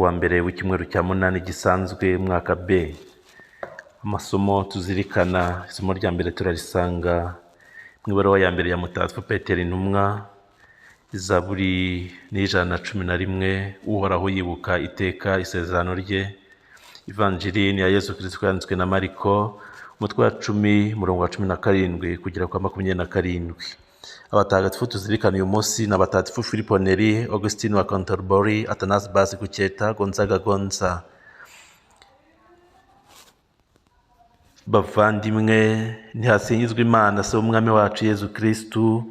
kuwa mbere w'icyumweru cya munani gisanzwe mwaka B. Amasomo tuzirikana, isomo rya mbere turarisanga mu ibaruwa ya mbere ya Mutagatifu Petero Intumwa, Zaburi n'ijana na 11, Uhoraho yibuka iteka isezerano rye. Ivanjiri ni ya Yesu Kristo yanditswe na Mariko, umutwe wa 10 umurongo wa 17 kugera kwa 27. Abatagatifu tuzirikana uyu munsi ni abatagatifu Filippo Neri, Augustine wa Canterbury, Athanase Bazikucyeta, Gonzaga Gonza. Bavandimwe, ntihasingizwe Imana se w'umwami wacu Yesu Kristo,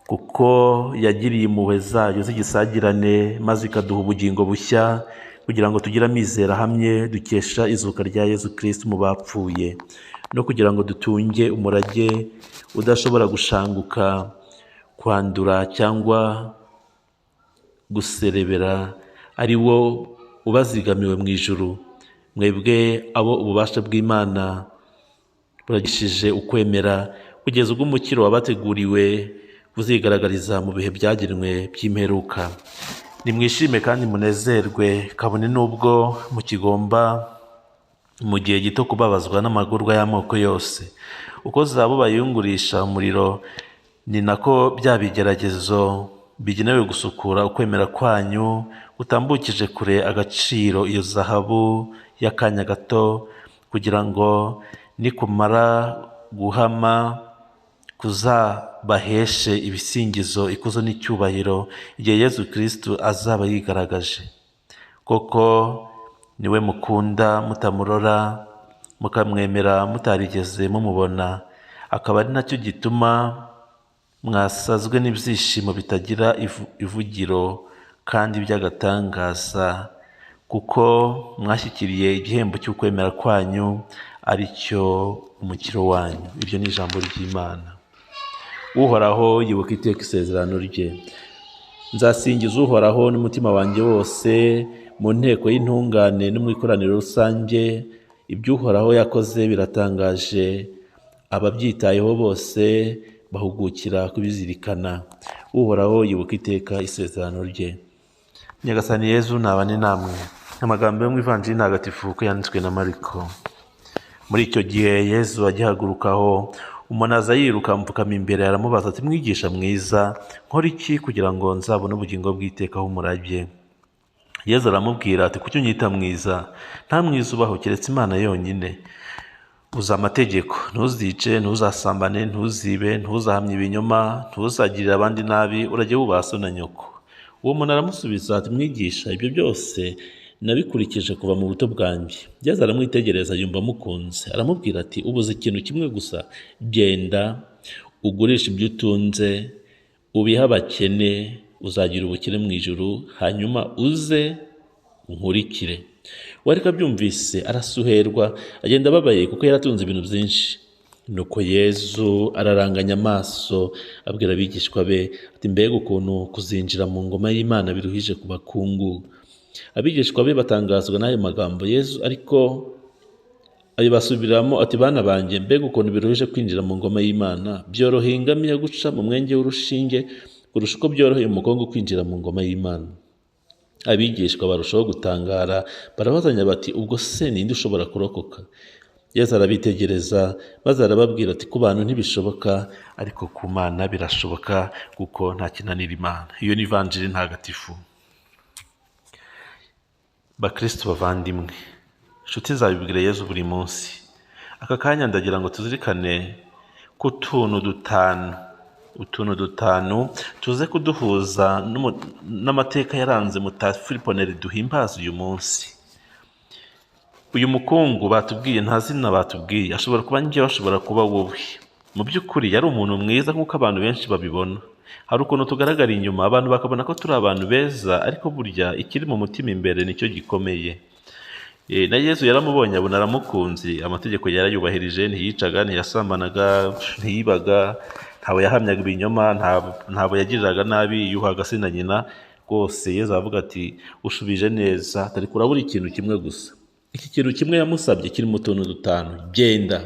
kuko yagiriye impuhwe zayo z'igisagirane maze ikaduha ubugingo bushya, kugira ngo tugire amizero ahamye dukesha izuka rya Yesu Kristo mu bapfuye, no kugira ngo dutunge umurage udashobora gushanguka, kwandura cyangwa guserebera, ari wo ubazigamiwe mu ijuru. Mwebwe abo ububasha bw'Imana buragishije ukwemera, kugeza ubwo umukiro wabateguriwe buzigaragariza mu bihe byagenwe by'imperuka. Nimwishime kandi munezerwe, kabone n'ubwo mukigomba mu gihe gito kubabazwa n'amagorwa y'amoko yose. Uko zahabu bayungurisha umuriro, ni nako bya bigeragezo bigenewe gusukura ukwemera kwanyu gutambukije kure agaciro iyo zahabu y'akanya gato, kugira ngo nikumara guhama kuzabaheshe ibisingizo, ikuzo n'icyubahiro igihe Yesu Kristo azaba yigaragaje. Koko niwe mukunda mutamurora, mukamwemera mutarigeze mumubona, akaba ari nacyo gituma mwasazwe n'ibyishimo bitagira ivugiro kandi by'agatangaza, kuko mwashyikiriye igihembo cy'ukwemera kwanyu, ari cyo umukiro wanyu. Iryo ni ijambo ry'Imana. Uhoraho yibuka iteka isezerano rye. Nzasingiza Uhoraho n'umutima wanjye wose, mu nteko y'intungane no mu ikoraniro rusange. Ibyo Uhoraho yakoze biratangaje, ababyitayeho bose bahugukira kubizirikana. Uhoraho yibuka iteka isezerano rye. Nyagasani Yezu nabane namwe. Amagambo yo mu Ivanjiri ntagatifu uko yanditswe na Mariko. Muri icyo gihe Yezu agihagurukaho, umuntu aza yiruka amupfukama imbere, aramubaza ati, mwigisha mwiza, nkora iki kugira ngo nzabone ubugingo bw'iteka umurage? Yezu aramubwira ati, kuki unyita mwiza? Nta mwiza ubaho keretse Imana yonyine. Uzi amategeko: ntuzice, ntuzasambane, ntuzibe, ntuzahamye ibinyoma, ntuzagirire abandi nabi, urajye wubaha so na nyoko. Uwo muntu aramusubiza ati, mwigisha, ibyo byose nabikurikije kuva mu buto bwanjye. Yezu aramwitegereza yumva amukunze, aramubwira ati, ubuze ikintu kimwe gusa, genda ugurisha ibyo utunze ubihe abakene, uzagira ubukire mu ijuru, hanyuma uze unkurikire. We ariko abyumvise arasuherwa, agenda ababaye kuko yaratunze ibintu byinshi. Nuko Yezu araranganya amaso abwira abigishwa be ati, mbega ukuntu kuzinjira mu ngoma y'Imana biruhije ku bakungu. Abigishwa be batangazwa n'ayo magambo. Yezu ariko abibasubiramo ati, bana banjye, mbega ukuntu biruhije kwinjira mu ngoma y'Imana. Byoroheye ingamiya guca mu mwenge w'urushinge kurusha uko byoroheye umukongo kwinjira mu ngoma y'Imana. Abigishwa barushaho gutangara, barabazanya bati, ubwo se ninde ushobora kurokoka? Yezu arabitegereza maze arababwira ati, ku bantu ntibishoboka, ariko ku Mana birashoboka, kuko nta kinanira Imana. Iyo ni Ivanjiri ntagatifu. Bakristo bavandimwe, inshuti zabibwira Yezu buri munsi. Aka kanya ndagira ngo tuzirikane ku tuntu dutanu tuze kuduhuza n'amateka yaranze Mutagatifu Filippo Neri duhimbaza uyu munsi. Uyu mukungu batubwiye, nta zina batubwiye, ashobora kuba njye, ashobora kuba wowe. Mu by'ukuri yari umuntu mwiza nk'uko abantu benshi babibona. Hari ukuntu tugaragara inyuma, abantu bakabona ko turi abantu beza, ariko burya ikiri mu mutima imbere nicyo gikomeye. Na Yezu yaramubonye abona aramukunze, amategeko yarayubahirije, ntiyicaga, ntiyasambanaga, ntiyibaga, ntawe yahamyaga ibinyoma, ntawe yagiriraga nabi, yuhaga se na nyina. Rwose Yezu avuga ati, ushubije neza, ariko urabura ikintu kimwe gusa. Iki kintu kimwe yamusabye kiri mu tuntu dutanu. Genda.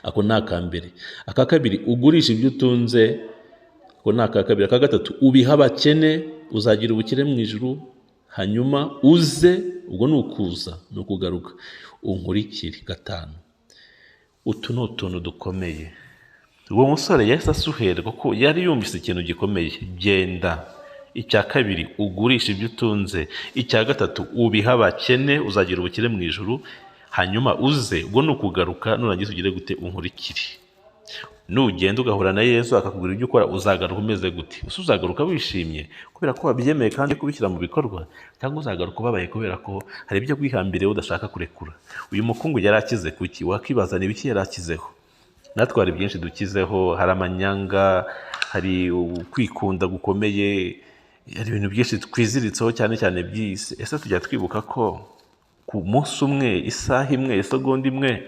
Ako ni aka mbere. Aka kabiri, ugurisha ibyo utunze. Ako ni aka kabiri. Aka gatatu, ubihe abakene, uzagira ubukire mu ijuru. hanyuma uze, ubwo ni ukuza, ni ukugaruka, unkurikire. 5. Utu ni utuntu dukomeye. Uwo musore yahise asuhera kuko yari yumvise ikintu gikomeye. Genda. 2, ugurisha ibyo utunze. 3, ubiha abakene, uzagira ubukire mu ijuru. Hanyuma uze, ubwo ni ukugaruka, nurangiza ugire gute? Unkurikire. Nugenda ugahura na Yesu akakubwira ibyo ukora, uzagaruka umeze gute? Uzagaruka wishimye kubera ko wabyemeye kandi kubishyira mu bikorwa, cyangwa uzagaruka ubabaye kubera ko hari ibyo gwihambiriye udashaka kurekura? Uyu mukungu yari akize kuki? Wakibaza ni biki yari akizeho? Natwe hari byinshi dukizeho, hari amanyanga, hari kwikunda gukomeye, hari ibintu byinshi twiziritseho cyane cyane by'isi. Ese tujya twibuka ko ku munsi umwe, isaha imwe, isegonda imwe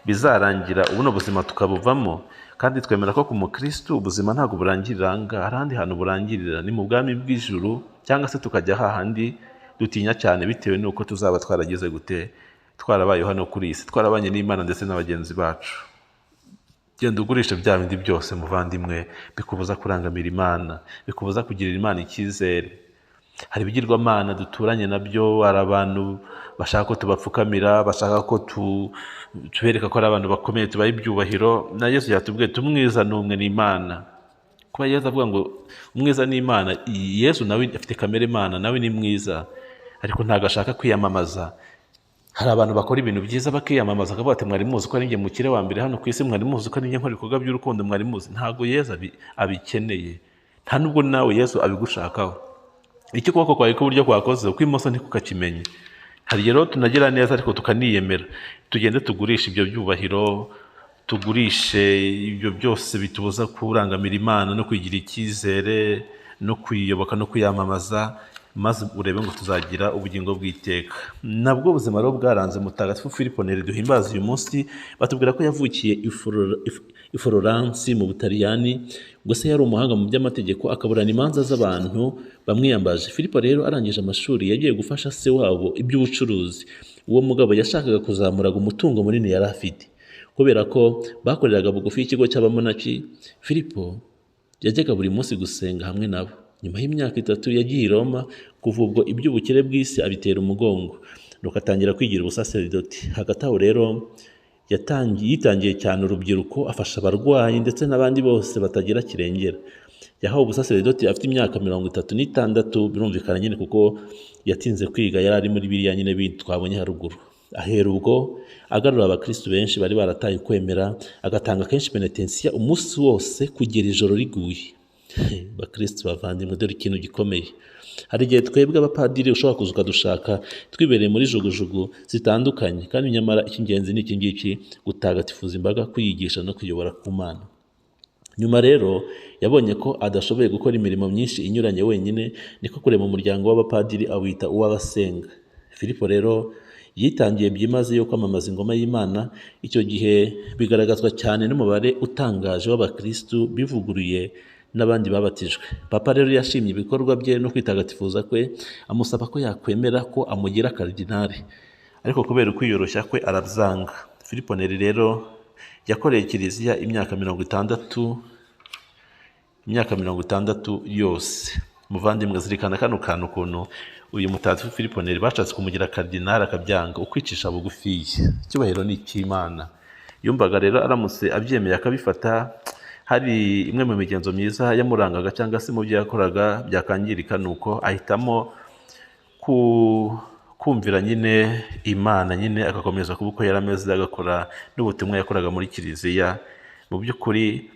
bizarangira ubuno buzima tukabuvamo? Kandi twemera ko ku mukristo ubuzima ntabwo burangirira ngaha, hari ahandi hantu burangirira, ni mu bwami bw'ijuru, cyangwa se tukajya hahandi dutinya cyane bitewe n'uko tuzaba twaragize gute? Twarabayeho hano kuri isi, twarabanye n'Imana ndetse n'abagenzi bacu. Genda ugurisha bya bindi byose muvandimwe bikubuza kurangamira Imana, bikubuza kugirira Imana icyizere. Hari ibigirwamana duturanye nabyo, hari abantu bashaka ko tubapfukamira, bashaka ko tubereka ko ari abantu bakomeye, tubaha ibyubahiro. Na Yesu yatubwiye tumwiza n'umwe n'Imana. Kuba Yesu avuga ngo umwiza n'Imana, Yesu nawe afite kamere Imana, nawe ni mwiza, ariko ntabwo ashaka kwiyamamaza. Hari abantu bakora ibintu byiza bakiyamamaza, akavuga ati mwari muzi ko ari njye mukire wa mbere hano ku isi, mwari muzi ko ari njye nkora ibikorwa by'urukundo, mwari muzi. Ntabwo Yesu abikeneye, nta nubwo nawe Yesu abigushakaho. Icyo ukuboko kwawe kw'iburyo kwakoze, ukw'imoso ntikukakimenye. Hari rero tunagira neza ariko tukaniyemera. Tugende tugurisha ibyo byubahiro, tugurishe ibyo byose bitubuza kurangamira Imana no kugira icyizere no kuyiyoboka no kuyamamaza, maze urebe ngo tuzagira ubugingo bw'iteka. Nabwo ubuzima rero bwaranze Mutagatifu Filipo Neri duhimbaza uyu munsi. Batubwira ko yavukiye i Florence mu Butaliyani, ubwo se yari umuhanga mu by'amategeko, akaburana imanza z'abantu bamwiyambaje. Filipo rero arangije amashuri, yagiye gufasha se wabo iby'ubucuruzi. Uwo mugabo yashakaga kuzamuraga umutungo munini yari afite. Kubera ko bakoreraga bugufi y'ikigo cy'abamonaki, Filipo yajyaga buri munsi gusenga hamwe nabo. Nyuma y'imyaka 3 yagiye i Roma, kuva ubwo iby'ubukire bw'isi abitera umugongo, nuko atangira kwigira ubusaseridoti. Hagati aho rero yitangiye cyane urubyiruko, afasha abarwayi ndetse n'abandi bose batagira kirengera. Yahawe ubusaseridoti afite imyaka 36, birumvikana nyine kuko yatinze kwiga, yari ari muri biriya nyine bindi twabonye haruguru. Ahera ubwo agarura abakristo benshi bari barataye kwemera, agatanga kenshi penetensiya umunsi wose kugera ijoro riguye. Bakristo bavandimwe, dore ikintu gikomeye. Hari igihe twebwe abapadiri ushobora kuza ukadushaka twibereye muri jugujugu zitandukanye, kandi nyamara icy'ingenzi ni iki ngiki: gutagatifuza imbaga, kuyigisha no kuyobora ku Mana. Nyuma rero yabonye ko adashoboye gukora imirimo myinshi inyuranye wenyine, niko kurema umuryango w'abapadiri awita uw'abasenga. Filipo rero yitangiye byimazeyo kwamamaza ingoma y'Imana. Icyo gihe bigaragazwa cyane n'umubare utangaje w'abakristu bivuguruye n'abandi babatijwe. Papa rero yashimye ibikorwa bye no kwitagatifuza kwe, amusaba ko yakwemera ko amugira karidinali, ariko kubera ukwiyoroshya kwe arabyanga. Filipo Neri rero yakoreye kiliziya imyaka 60 yose. Muvandimwe, zirikana kano kantu ukuntu uyu Mutagatifu Filipo Neri bashatse kumugira karidinali akabyanga. Ukwicisha bugufi, icyubahiro ni icy'Imana. Yumvaga rero aramutse abyemeye akabifata, hari imwe mu migenzo myiza yamurangaga cyangwa se mu byo yakoraga byakangirika, nuko ahitamo kumvira nyine Imana, nyine agakomeza kuba uko yarameze, agakora n'ubutumwa yakoraga muri kiliziya. Mu by'ukuri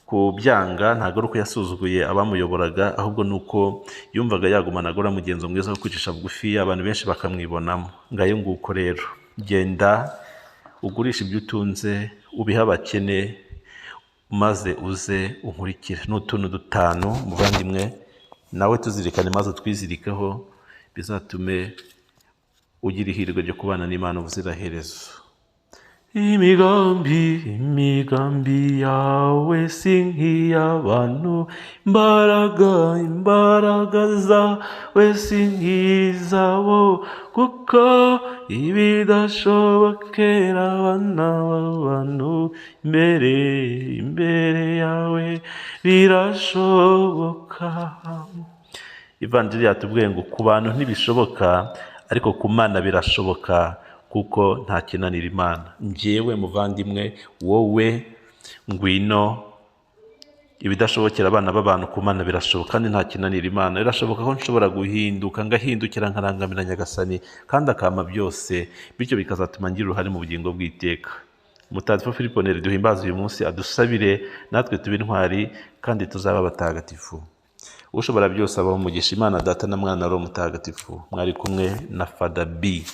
kubyanga ntabwo ari uko yasuzuguye abamuyoboraga, ahubwo nuko yumvaga yagumana agora mugenzo mwiza wo kwicisha bugufi, abantu benshi bakamwibonamo. Ngayo nguko rero, genda ugurisha ibyo utunze, ubihe abakene, maze uze unkurikire. N'utuntu 5 muvandimwe, nawe tuzirikane maze twizirikeho, bizatume ugira ihirwe ryo kubana n'Imana ubuziraherezo. Imigambi yawe si nk'iy'abantu, imbaraga zawe si nk'izabo, kuko ibidashobokera abana b'abantu imbere yawe birashoboka. ivanjiri yatubwiye ngo ku bantu ntibishoboka ariko ku Mana birashoboka, kuko nta kinanira Imana. Njyewe muvandimwe, wowe ngwino, ibidashobokera abana b'abantu ku Mana birashoboka, kandi nta kinanira Imana. Birashoboka ko nshobora guhinduka, ngahindukira nkarangamira Nyagasani kandi akampa byose, bityo bikazatuma ngira uruhare mu bugingo bw'iteka. Mutagatifu Filipo Neri duhimbaza uyu munsi, adusabire natwe tube intwari kandi tuzaba abatagatifu. Ushobora byose abaho umugisha, Imana Data na Mwana na Roho Mutagatifu. Mwari kumwe na Fada B.